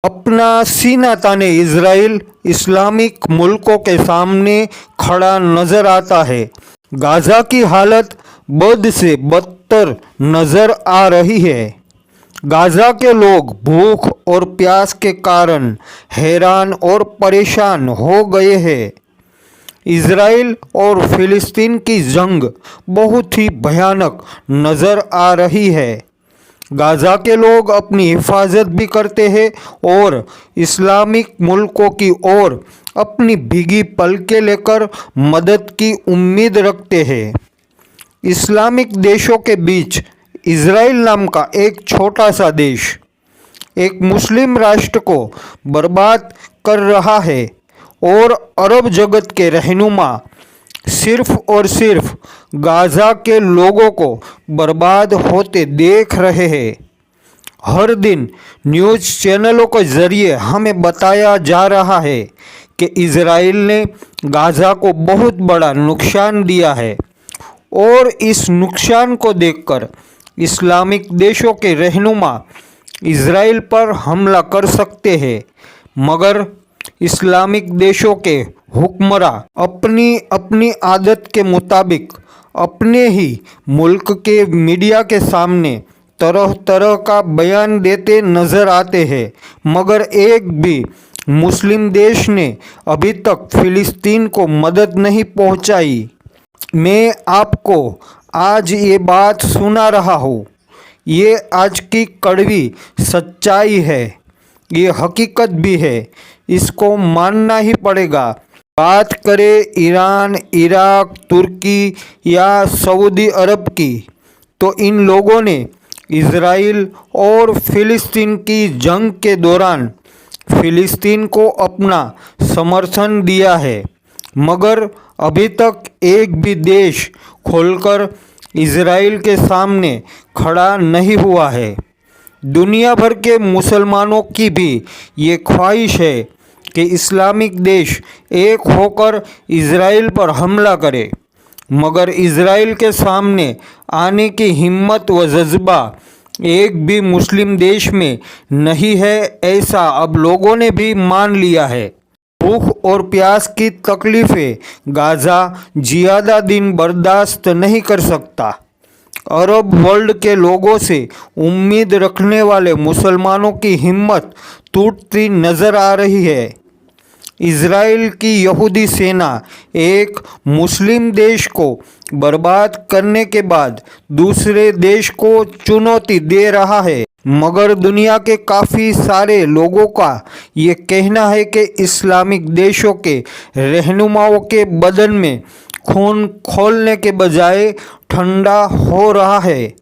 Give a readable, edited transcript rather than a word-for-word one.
अपना सीना ताने इजराइल इस्लामिक मुल्कों के सामने खड़ा नजर आता है। गाज़ा की हालत बद से बदतर नजर आ रही है। गाज़ा के लोग भूख और प्यास के कारण हैरान और परेशान हो गए हैं। इजराइल और फिलिस्तीन की जंग बहुत ही भयानक नज़र आ रही है। गाज़ा के लोग अपनी हिफाजत भी करते हैं और इस्लामिक मुल्कों की ओर अपनी भीगी पलकें लेकर मदद की उम्मीद रखते हैं। इस्लामिक देशों के बीच इजराइल नाम का एक छोटा सा देश एक मुस्लिम राष्ट्र को बर्बाद कर रहा है और अरब जगत के रहनुमा सिर्फ और सिर्फ गाज़ा के लोगों को बर्बाद होते देख रहे हैं। हर दिन न्यूज़ चैनलों के ज़रिए हमें बताया जा रहा है कि इजराइल ने गाज़ा को बहुत बड़ा नुकसान दिया है और इस नुकसान को देखकर इस्लामिक देशों के रहनुमा इजराइल पर हमला कर सकते हैं, मगर इस्लामिक देशों के हुक्मरां अपनी अपनी आदत के मुताबिक अपने ही मुल्क के मीडिया के सामने तरह तरह का बयान देते नज़र आते हैं, मगर एक भी मुस्लिम देश ने अभी तक फिलिस्तीन को मदद नहीं पहुंचाई। मैं आपको आज ये बात सुना रहा हूँ, ये आज की कड़वी सच्चाई है, ये हकीकत भी है, इसको मानना ही पड़ेगा। बात करें ईरान, इराक, तुर्की या सऊदी अरब की, तो इन लोगों ने इजराइल और फिलिस्तीन की जंग के दौरान फिलिस्तीन को अपना समर्थन दिया है, मगर अभी तक एक भी देश खोलकर इजराइल के सामने खड़ा नहीं हुआ है। दुनिया भर के मुसलमानों की भी ये ख्वाहिश है कि इस्लामिक देश एक होकर इजराइल पर हमला करे, मगर इजराइल के सामने आने की हिम्मत व जज्बा एक भी मुस्लिम देश में नहीं है, ऐसा अब लोगों ने भी मान लिया है। भूख और प्यास की तकलीफ़ें गाज़ा ज़्यादा दिन बर्दाश्त नहीं कर सकता। अरब वर्ल्ड के लोगों से उम्मीद रखने वाले मुसलमानों की हिम्मत टूटती नज़र आ रही है। इजराइल की यहूदी सेना एक मुस्लिम देश को बर्बाद करने के बाद दूसरे देश को चुनौती दे रहा है, मगर दुनिया के काफ़ी सारे लोगों का ये कहना है कि इस्लामिक देशों के रहनुमाओं के बदन में खून खोलने के बजाय ठंडा हो रहा है।